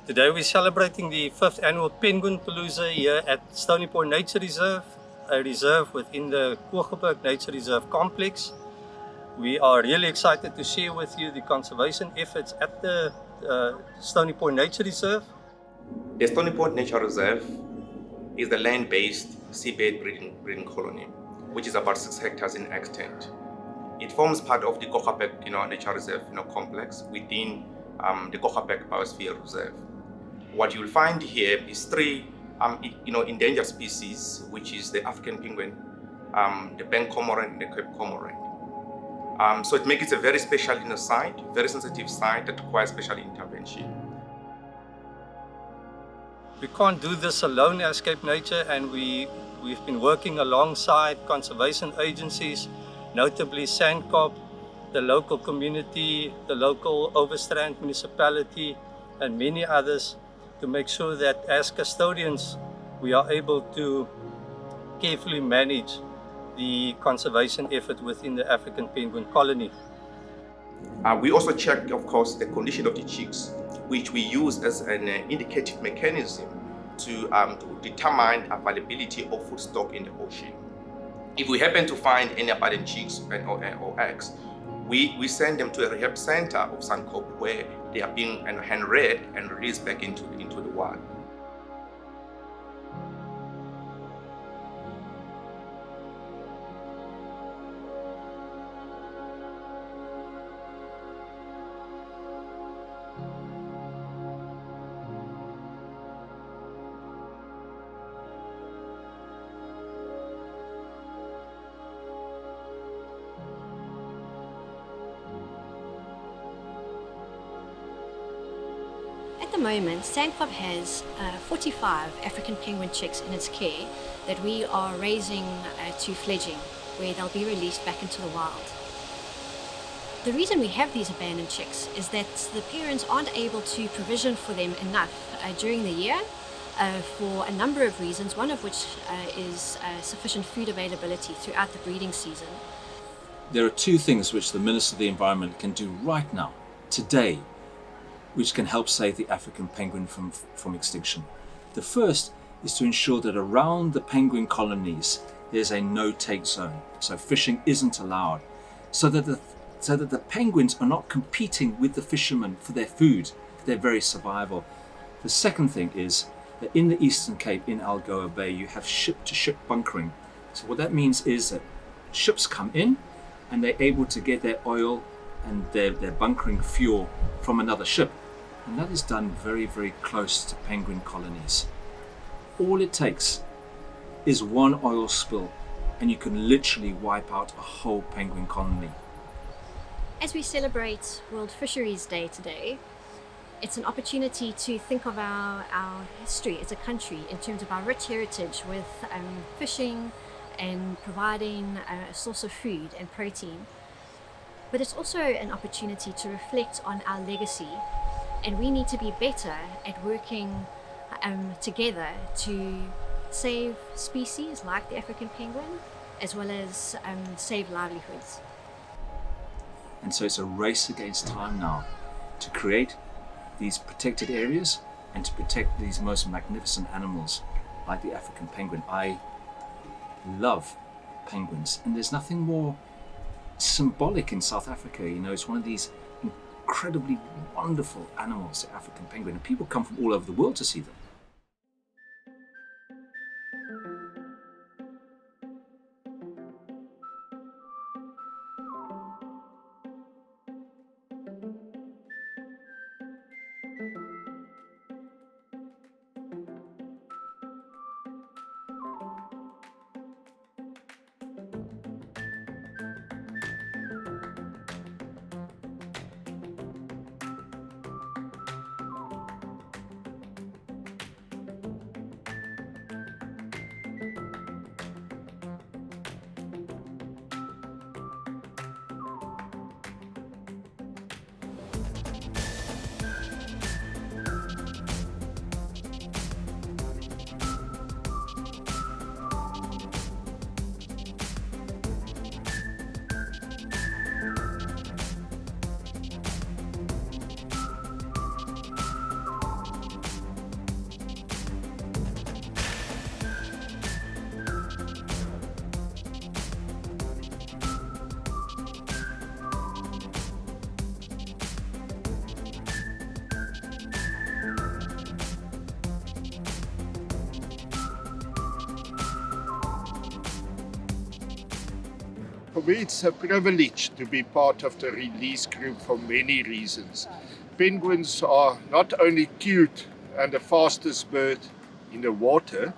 Today we're celebrating the 5th annual Penguin Palooza here at Stony Point Nature Reserve, a reserve within the Kogelberg Nature Reserve complex. We are really excited to share with you the conservation efforts at the Stony Point Nature Reserve. The Stony Point Nature Reserve is the land-based seabird breeding colony, which is about 6 hectares in extent. It forms part of the Kogelberg Nature Reserve complex within the Kogelberg Biosphere Reserve. What you'll find here is 3 endangered species, which is the African penguin, the bank cormorant, and the Cape cormorant. So it makes it a very special site, very sensitive site that requires special intervention. We can't do this alone as CapeNature, and we've been working alongside conservation agencies, notably SANCCOB, the local community, the local Overstrand municipality, and many others, to make sure that as custodians we are able to carefully manage the conservation effort within the African penguin colony. We also check, of course, the condition of the chicks, which we use as an indicative mechanism to determine availability of food stock in the ocean. If we happen to find any abundant chicks or eggs, we send them to a rehab center of SANCCOB where they are being hand-reared and released back into the wild. At the moment, SANCCOB has 45 African penguin chicks in its care that we are raising to fledging, where they'll be released back into the wild. The reason we have these abandoned chicks is that the parents aren't able to provision for them enough during the year for a number of reasons, one of which is sufficient food availability throughout the breeding season. There are 2 things which the Minister of the Environment can do right now, today, which can help save the African penguin from extinction. The first is to ensure that around the penguin colonies there's a no-take zone, so fishing isn't allowed, so that the penguins are not competing with the fishermen for their food, for their very survival. The second thing is that in the Eastern Cape, in Algoa Bay, you have ship-to-ship bunkering. So what that means is that ships come in and they're able to get their oil and their bunkering fuel from another ship, and that is done very, very close to penguin colonies. All it takes is one oil spill and you can literally wipe out a whole penguin colony. As we celebrate World Fisheries Day today, it's an opportunity to think of our history as a country in terms of our rich heritage with fishing and providing a source of food and protein. But it's also an opportunity to reflect on our legacy, and we need to be better at working together to save species like the African penguin, as well as save livelihoods. And so it's a race against time now to create these protected areas and to protect these most magnificent animals like the African penguin. I love penguins, and there's nothing more symbolic in South Africa. It's one of these incredibly wonderful animals, the African penguin, and people come from all over the world to see them. For me, it's a privilege to be part of the release group for many reasons. Penguins are not only cute and the fastest bird in the water,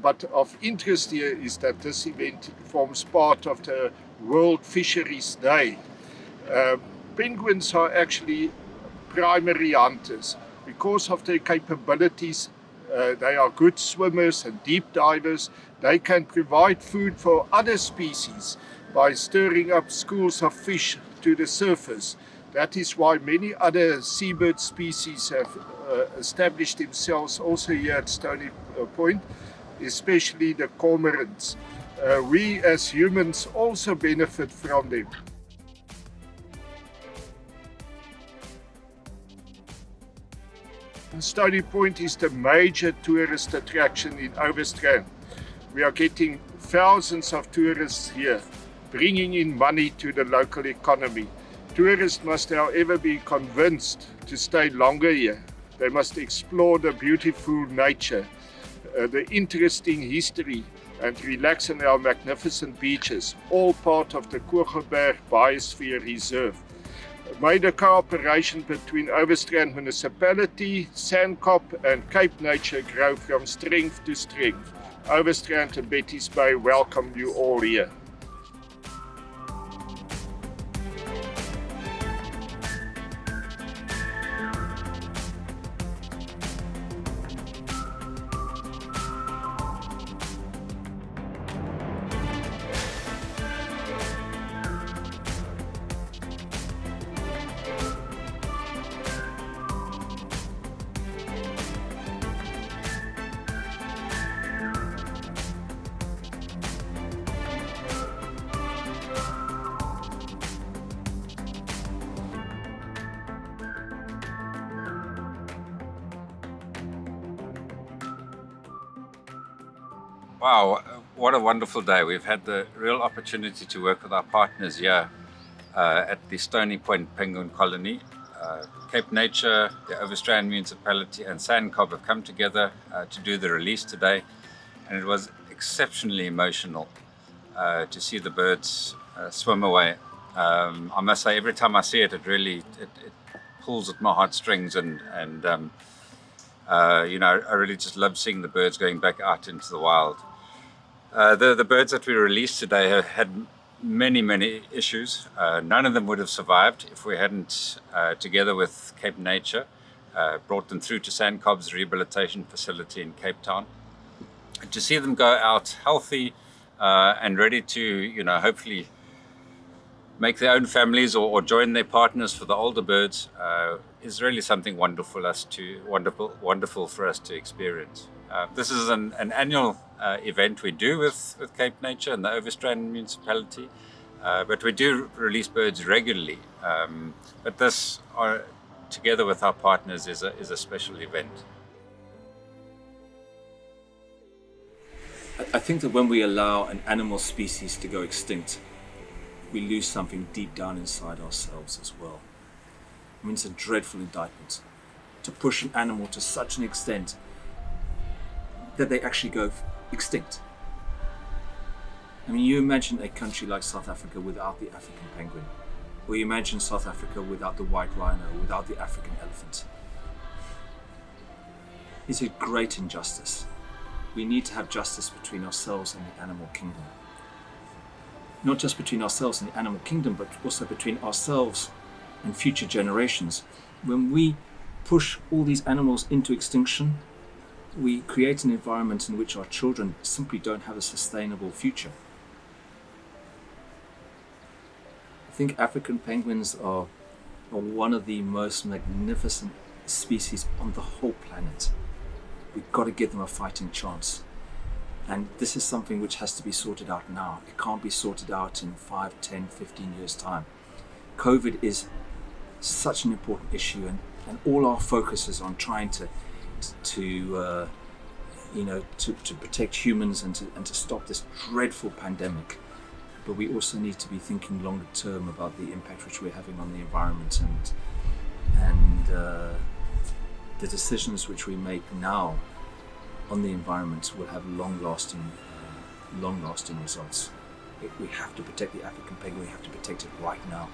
but of interest here is that this event forms part of the World Fisheries Day. Penguins are actually primary hunters. Because of their capabilities, they are good swimmers and deep divers. They can provide food for other species by stirring up schools of fish to the surface. That is why many other seabird species have established themselves also here at Stony Point, especially the cormorants. We as humans also benefit from them. Stony Point is the major tourist attraction in Overstrand. We are getting thousands of tourists here, bringing in money to the local economy. Tourists must, however, be convinced to stay longer here. They must explore the beautiful nature, the interesting history, and relax on our magnificent beaches, all part of the Kogelberg Biosphere Reserve. May the cooperation between Overstrand Municipality, SANCCOB and CapeNature grow from strength to strength. Overstrand and Betty's Bay welcome you all here. Wow, what a wonderful day. We've had the real opportunity to work with our partners here at the Stony Point Penguin Colony. CapeNature, the Overstrand Municipality and SANCCOB have come together to do the release today, and it was exceptionally emotional to see the birds swim away. I must say, every time I see it, it pulls at my heartstrings, and you know, I really just love seeing the birds going back out into the wild. The birds that we released today have had many issues. None of them would have survived if we hadn't, together with CapeNature, brought them through to SANCCOB's rehabilitation facility in Cape Town. And to see them go out healthy and ready to, you know, hopefully make their own families or join their partners for the older birds is really something wonderful for us to experience. This is an annual event we do with CapeNature and the Overstrand Municipality, but we do release birds regularly. But this, together with our partners, is a special event. I think that when we allow an animal species to go extinct, we lose something deep down inside ourselves as well. I mean, it's a dreadful indictment to push an animal to such an extent that they actually go extinct. I mean, you imagine a country like South Africa without the African penguin, or you imagine South Africa without the white rhino, without the African elephant. It's a great injustice. We need to have justice between ourselves and the animal kingdom. Not just between ourselves and the animal kingdom, but also between ourselves and future generations. When we push all these animals into extinction, we create an environment in which our children simply don't have a sustainable future. I think African penguins are one of the most magnificent species on the whole planet. We've got to give them a fighting chance. And this is something which has to be sorted out now. It can't be sorted out in 5, 10, 15 years' time. COVID is such an important issue, and all our focus is on trying to protect humans and to stop this dreadful pandemic. But we also need to be thinking longer term about the impact which we're having on the environment, and the decisions which we make now on the environment will have long-lasting results. We have to protect the African penguin. We have to protect it right now.